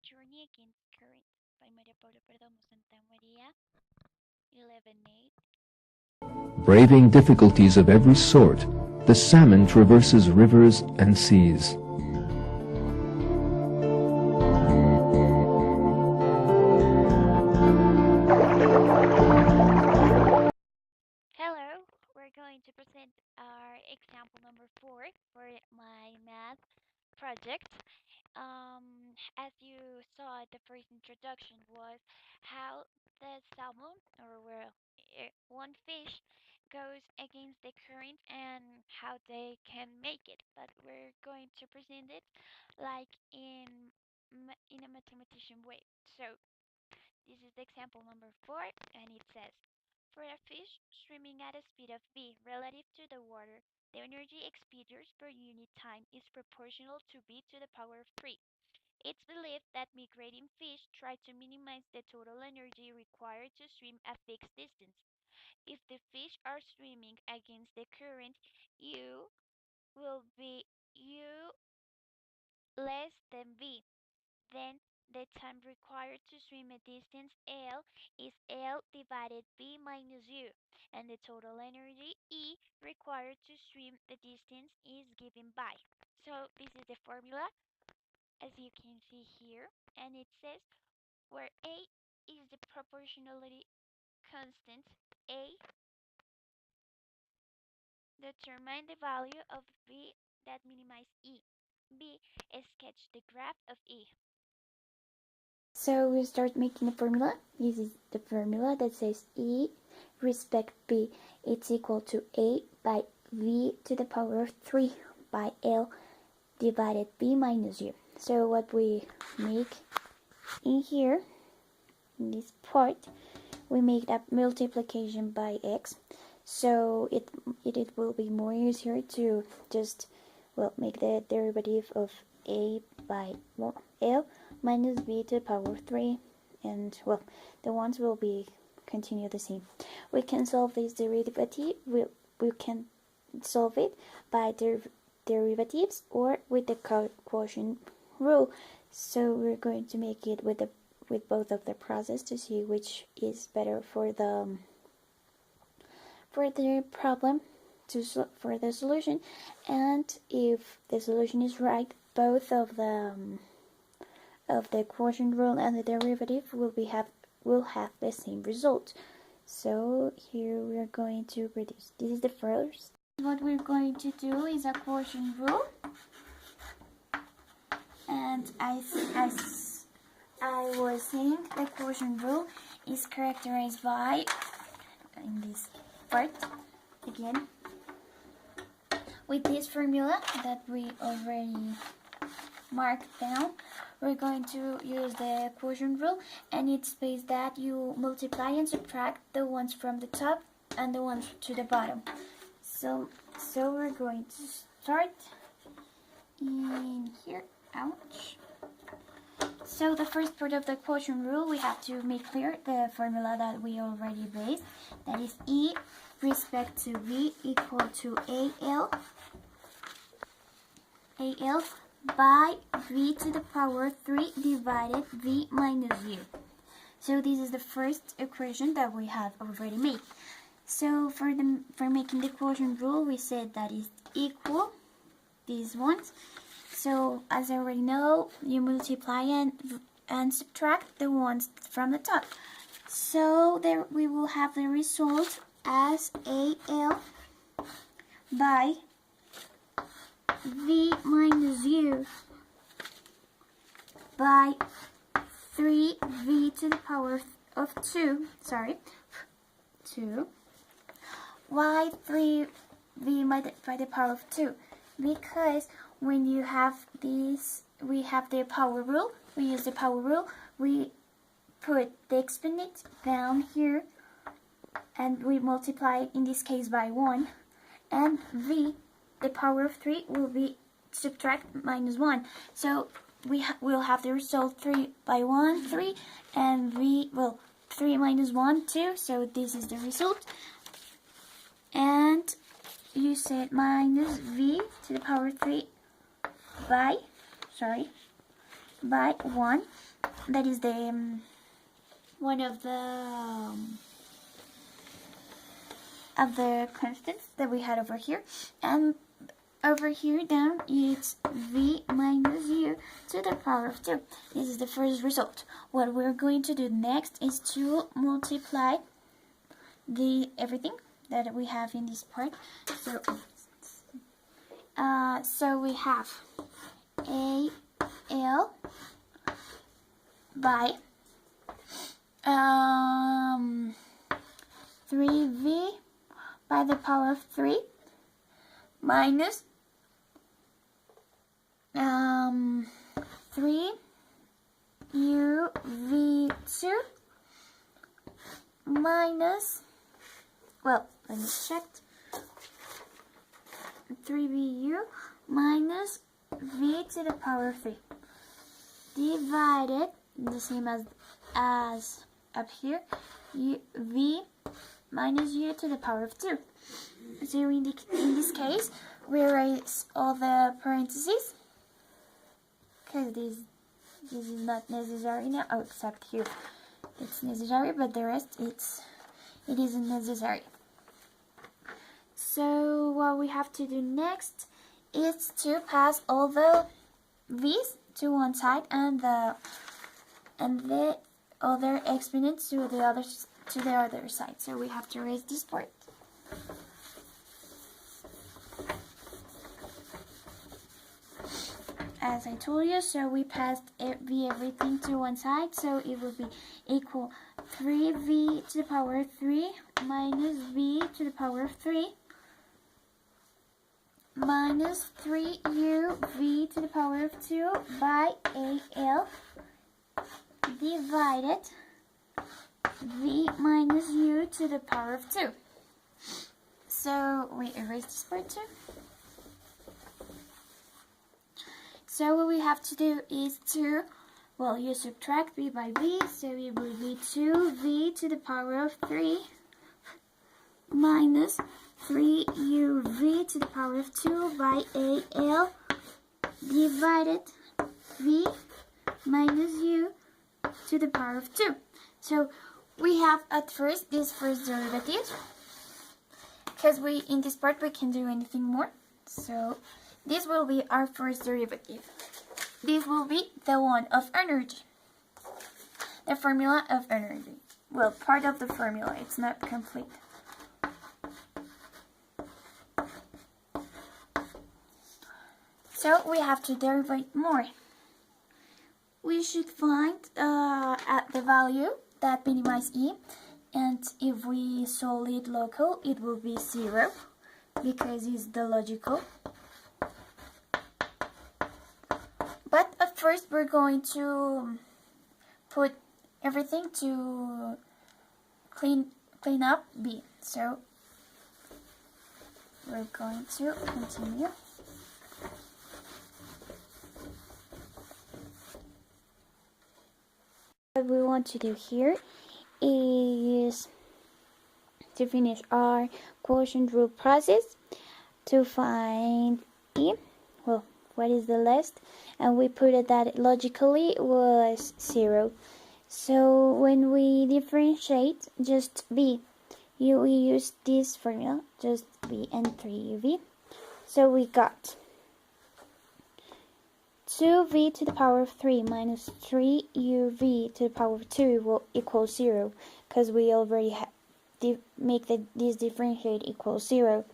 Journey Against Current by María Paula Perdomo Santa María, 11:8. Braving difficulties of every sort, the salmon traverses rivers and seas. Hello, we're going to present our example number 4 for my math project. As you saw, the first introduction was how the salmon, or well, one fish, goes against the current and how they can make it. But we're going to present it like in a mathematician way. So this is the example number 4, and it says, for a fish swimming at a speed of v relative to the water, the energy expended per unit time is proportional to v to the power of 3. It's believed that migrating fish try to minimize the total energy required to swim a fixed distance. If the fish are swimming against the current, U will be U less than V. Then the time required to swim a distance L is L divided V minus U, and the total energy E required to swim the distance is given by. So this is the formula as you can see here, and it says where A is the proportionality constant, A determine the value of V that minimize E. B sketch the graph of E. So we start making the formula. This is the formula that says E respect B. It's equal to A by V to the power of 3 by L divided B minus U. So what we make in here, in this part, we make that multiplication by X. So it will be more easier to just, well, make the derivative of A by L minus b to the power of 3, and well, the ones will be continue the same. We can solve this derivative. We can solve it by derivatives or with the quotient rule. So we're going to make it with both of the process to see which is better for the problem, for the solution, and if the solution is right, both of the quotient rule and the derivative will have the same result. So here we are going to reduce. This is the first. What we're going to do is a quotient rule, and as I was saying, the quotient rule is characterized by, in this part again, with this formula that we already marked down. We're going to use the quotient rule, and it says that you multiply and subtract the ones from the top and the ones to the bottom. So we're going to start in here. Ouch. So the first part of the quotient rule, we have to make clear the formula that we already based. That is E respect to V equal to AL by V to the power 3 divided V minus U. So this is the first equation that we have already made. So for making the quotient rule, we said that is equal these ones. So as I already know, you multiply and subtract the ones from the top. So there we will have the result as AL by V minus U by 3V to the power of 2, 2. Why 3V by the power of 2? Because when you have these, we have the power rule, we use the power rule, we put the exponent down here, and we multiply in this case by 1, and V, the power of 3, will be subtract minus 1. So we will have the result 3 by 1, 3, and V, well, 3 minus 1, 2, so this is the result. And you said minus V to the power 3 by, by 1. That is the one of the constants that we had over here. And over here down, it's v minus u to the power of 2. This is the first result. What we're going to do next is to multiply everything that we have in this part. So we have AL by 3v by the power of 3 minus 3uv2 minus, well, let me check, 3vu minus v to the power of 3 divided, the same as up here, v minus u to the power of 2. So in this case, we erase all the parentheses, because this is not necessary now, except here it's necessary, but the rest it isn't necessary. So what we have to do next is to pass all the v's to one side and the other exponents to the other side. So we have to erase this part. As I told you, so we passed everything to one side, so it will be equal 3v to the power of 3 minus v to the power of 3 minus 3uv to the power of 2 by AL divided v minus u to the power of 2. So we erase this part too. So what we have to do is to, well, you subtract v by v, so it will be 2v to the power of 3 minus 3uv to the power of 2 by AL divided v minus u to the power of 2. So we have at first this first derivative, because in this part we can't do anything more. So this will be our first derivative. This will be the one of energy. The formula of energy. Well, part of the formula, it's not complete. So we have to derive more. We should find at the value that minimizes e, and if we solve it local, it will be 0, because it's the logical. But at first we're going to put everything to clean up b. So we're going to continue. What we want to do here is to finish our quotient rule process to find e. Well, what is the last? And we put it that logically was 0. So when we differentiate just b, we use this formula, just b and 3uv. So we got 2v to the power of 3 minus 3uv to the power of 2 will equal 0, because we already make this differentiate equal 0.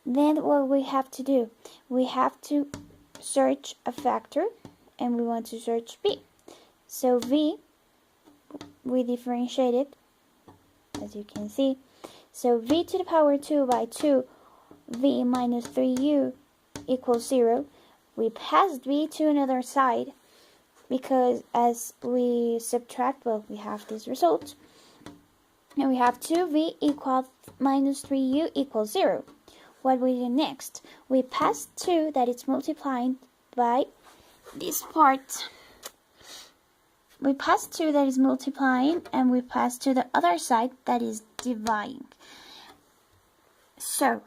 Then what we have to do, we have to search a factor, and we want to search b. So v, we differentiate it, as you can see. So v to the power 2 by 2v minus 3u equals 0. We passed v to another side, because as we subtract, well, we have this result. And we have 2v equals minus 3u equals 0. What we do next? We pass 2 that is multiplying by this part. We pass 2 that is multiplying, and we pass to the other side that is dividing. So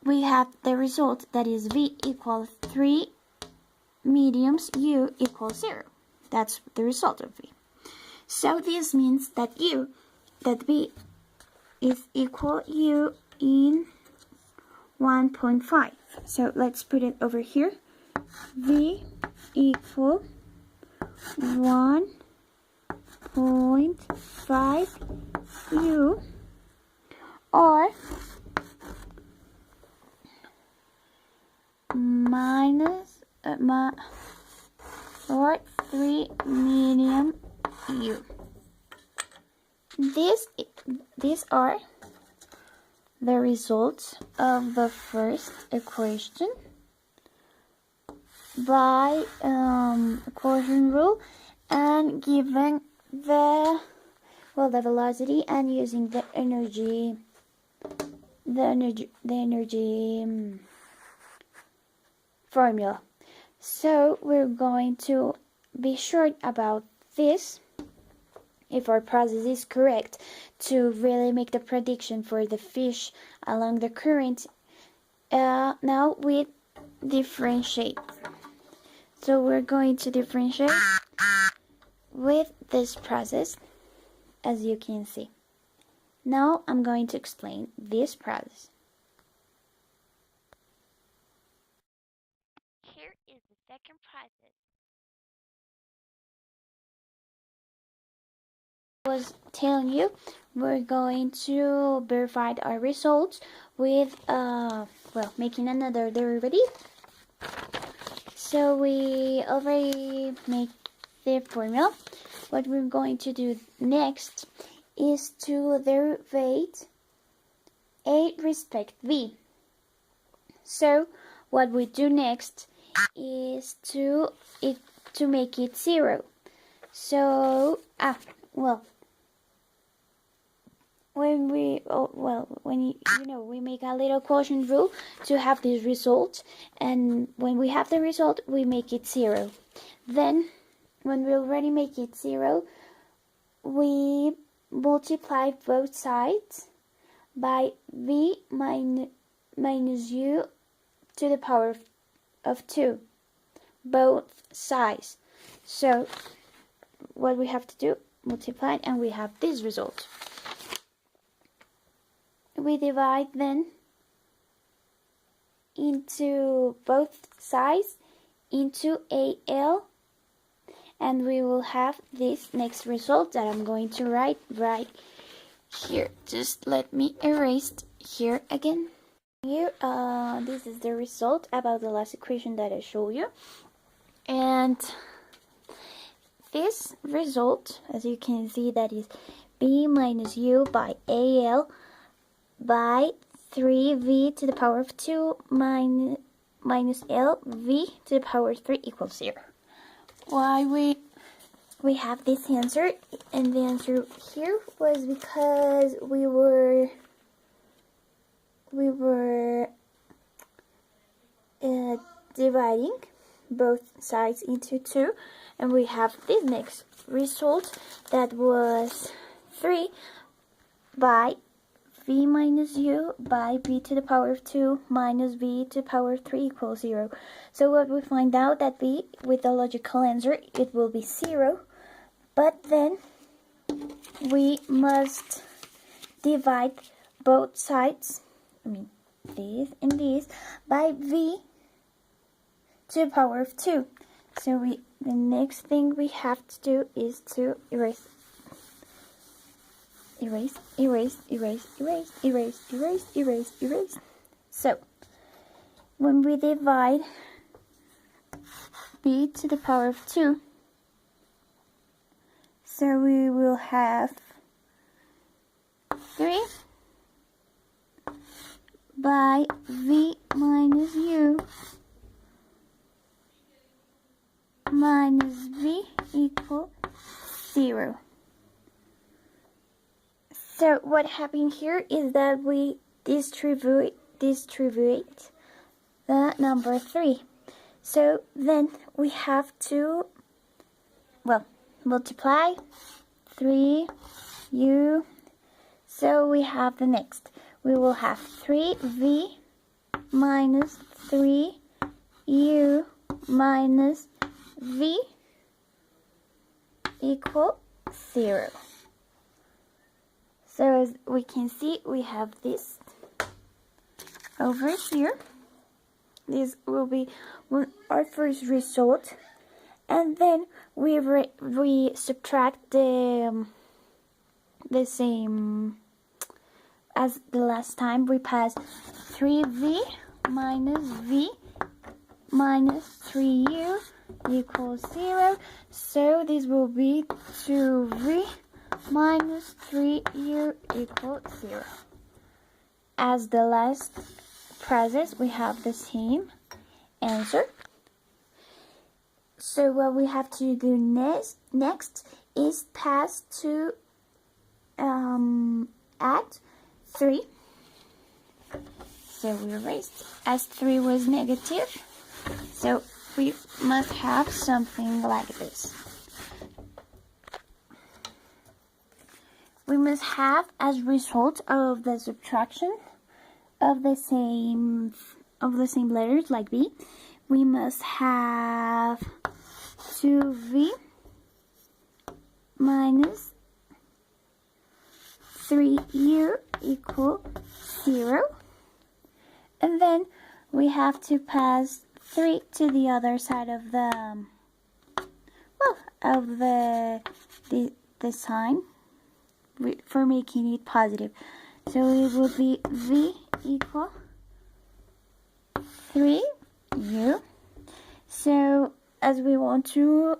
we have the result that is v equals 3 mediums u equals 0. That's the result of v. So this means that v is equal u in 1.5. So let's put it over here. V equal 1.5 u, or minus or 3 medium u. These are the results of the first equation by quotient rule, and given the velocity and using the energy formula. So we're going to be sure about this, if our process is correct, to really make the prediction for the fish along the current. Now we differentiate. So we're going to differentiate with this process, as you can see. Now I'm going to explain this process. Here is the second process. I was telling you, we're going to verify our results with making another derivative. So we already make the formula. What we're going to do next is to derive a respect v. So what we do next is to make it 0. So when we we make a little quotient rule to have this result, and when we have the result we make it 0. Then when we already make it 0, we multiply both sides by v minus u to the power of 2, both sides. So what we have to do, multiply, and we have this result. We divide then into both sides into AL, and we will have this next result that I'm going to write right here. Just let me erase here again. Here, this is the result about the last equation that I showed you, and this result, as you can see, that is b minus u by AL by 3v to the power of 2 minus L v to the power of 3 equals 0. Why we have this answer, and the answer here was because we were dividing both sides into 2, and we have this next result that was 3 by v minus u by v to the power of 2 minus v to the power of 3 equals 0. So what we find out that v, with the logical answer, it will be 0, but then we must divide both sides, this and this, by v to the power of 2. So the next thing we have to do is to erase. So when we divide b to the power of 2, so we will have 3 by v minus u minus v equal 0. So what happened here is that we distribute the number 3. So then we have to, multiply 3u. So we have the next. We will have 3v minus 3u minus v equal 0. So as we can see, we have this over here. This will be our first result, and then we subtract the same as the last time. We pass 3v minus 3u equals 0. So this will be 2v minus 3u equals 0. As the last process, we have the same answer. So what we have to do next is pass to add 3. So we erased as 3 was negative. So we must have something like this. We must have, as result of the subtraction of the same letters like B, we must have 2v minus 3u equal 0. And then we have to pass 3 to the other side of the sign for making it positive. So it will be v equal 3u. So as we want to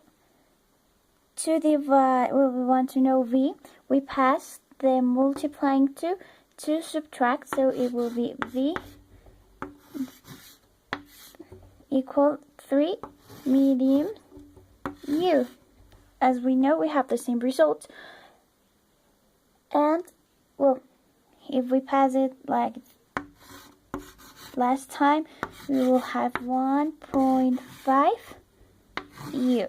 divide, well, we want to know v, we pass the multiplying to subtract, so it will be v equal 3 medium u. As we know, we have the same result. And, well, if we pass it like last time, we will have 1.5 u.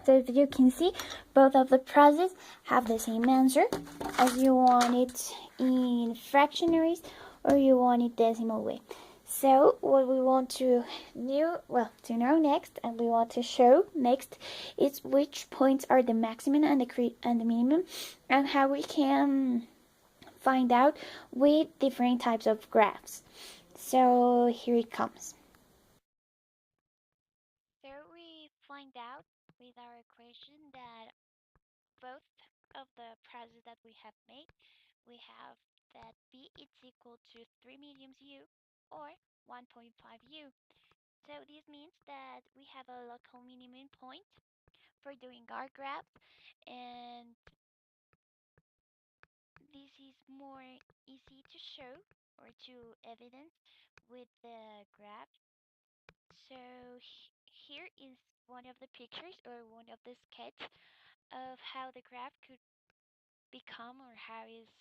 So as you can see, both of the processes have the same answer, as you want it in fractionaries or you want it decimal way. So what we want to know next, and we want to show next, is which points are the maximum and the minimum, and how we can find out with different types of graphs. So here it comes. So we find out with our equation that both of the processes that we have made, we have that v is equal to 3 mediums u or 1.5 u. So this means that we have a local minimum point for doing our graph, and this is more easy to show or to evidence with the graph. So here is one of the pictures or one of the sketch of how the graph could become, or how is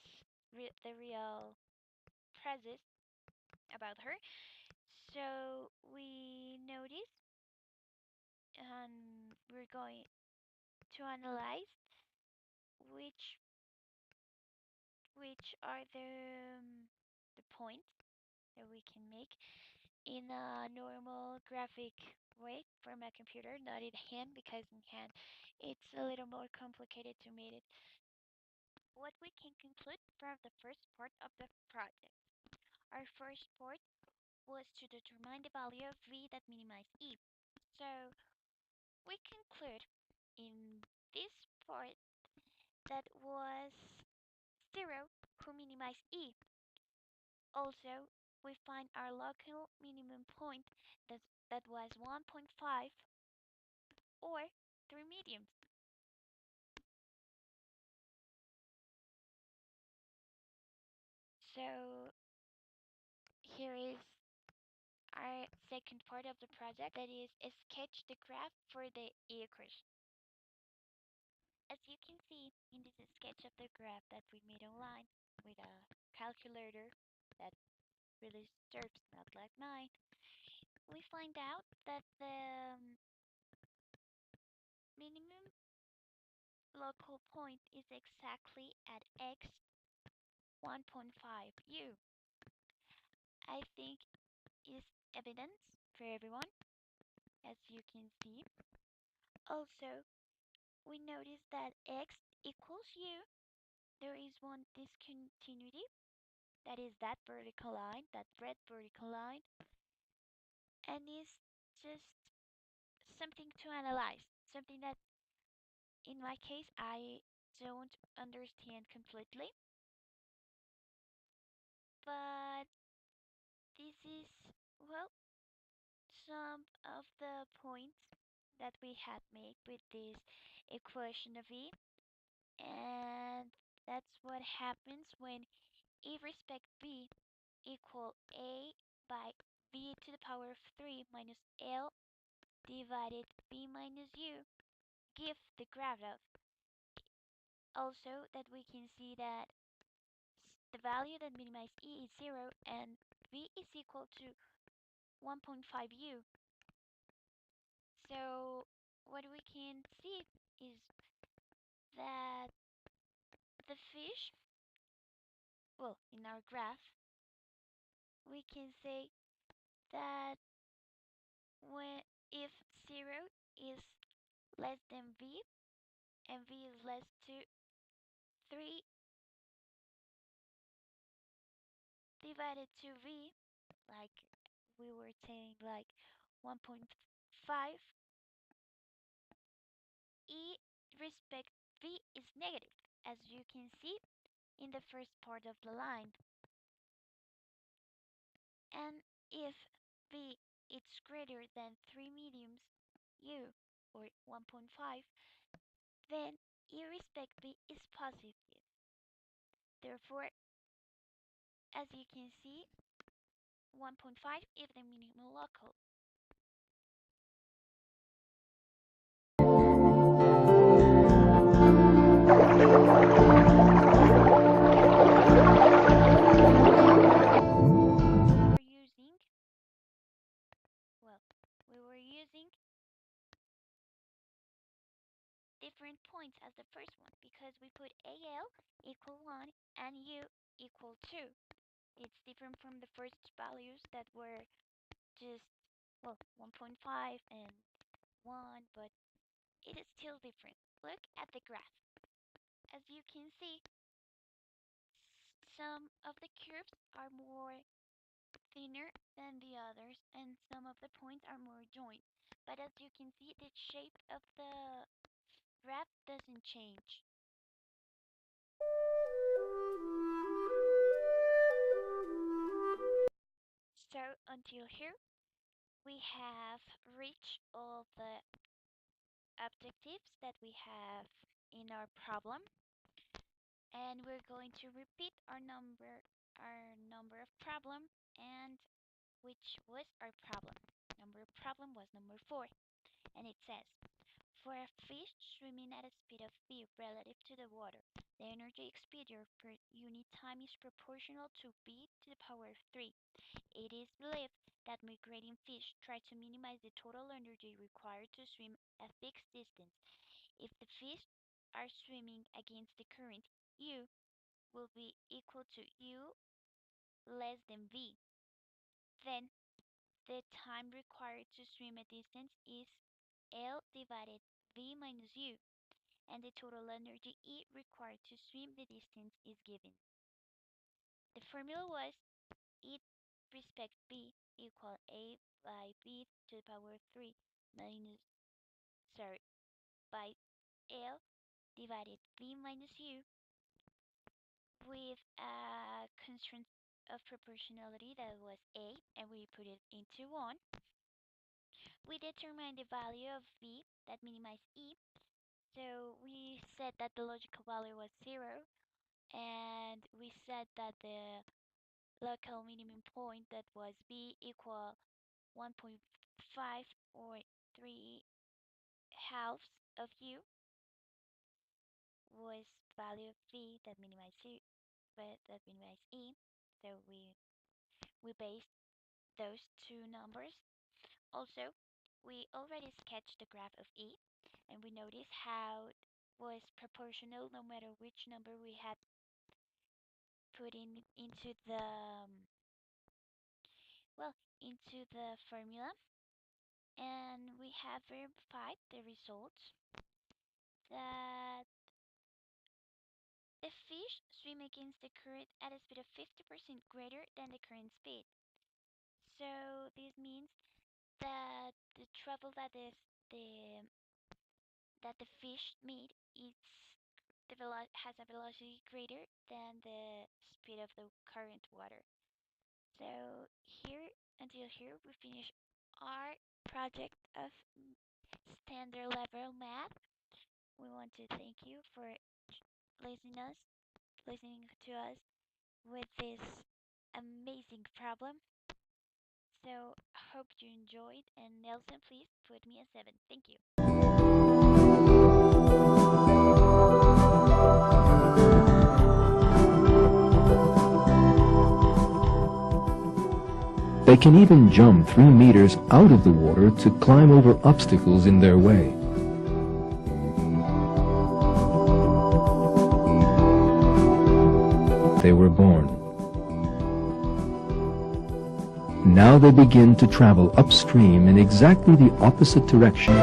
the real process about her. So we notice, and we're going to analyze which are the points that we can make in a normal graphic way from a computer, not in hand, because in hand it's a little more complicated to make it. What we can conclude from the first part of the project. Our first part was to determine the value of v that minimize e. So we conclude in this part that was 0 who minimize e. Also, we find our local minimum point that was 1.5 or 3 mediums. So here is our second part of the project, that is sketch the graph for the e equation. As you can see in this sketch of the graph that we made online with a calculator that really serves not like mine, we find out that the minimum local point is exactly at x 1.5 u. I think is evidence for everyone, as you can see. Also, we notice that x equals u. There is one discontinuity, that is that vertical line, that red vertical line, and is just something to analyze, something that in my case I don't understand completely, but this is, well, some of the points that we had made with this equation of E, and that's what happens when E respect B equal A by B to the power of 3 minus L divided B minus U give the graph of. Also that we can see that the value that minimize E is 0 and V is equal to 1.5 U. So what we can see is that the fish, well, in our graph, we can say that when if 0 is less than V and V is less to 3 divided to V, like we were saying, like 1.5, E respect V is negative, as you can see in the first part of the line. And if V is greater than 3 mediums U or 1.5, then E respect V is positive. Therefore, as you can see, 1.5 is the minimum local. We're using, well, we were using different points as the first one because we put AL equal 1 and U equal 2. It's different from the first values that were just, well, 1.5 and 1, but it is still different. Look at the graph. As you can see, some of the curves are more thinner than the others and some of the points are more joined. But as you can see, the shape of the graph doesn't change. So until here, we have reached all the objectives that we have in our problem, and we're going to repeat our number of problem, and which was our problem. Number of problem was number 4, and it says, for a fish swimming at a speed of v relative to the water, the energy expenditure per unit time is proportional to b to the power of 3. It is believed that migrating fish try to minimize the total energy required to swim a fixed distance. If the fish are swimming against the current, U will be equal to U less than V. Then the time required to swim a distance is L divided V minus U, and the total energy E required to swim the distance is given. The formula was E respect B equal A by B to the power 3 minus, sorry, by L divided V minus U with a constraint of proportionality that was A, and we put it into 1. We determined the value of V that minimized E. So we said that the logical value was 0, and we said that the local minimum point that was B equal 1.5 or 3 halves of U was value of V that minimized U, but that minimized E. So we based those two numbers. Also, we already sketched the graph of E, and we noticed how it was proportional no matter which number we had put in into the well into the formula. and we have verified the results that the fish swim against the current at a speed of 50% greater than the current speed. So this means that the travel the that the fish made has a velocity greater than the speed of the current water. So until here we finish our project of standard level math. We want to thank you for listening to us with this amazing problem. So hope you enjoyed, and Nelson, please put me a 7. Thank you. They can even jump 3 meters out of the water to climb over obstacles in their way. They were born. Now they begin to travel upstream in exactly the opposite direction.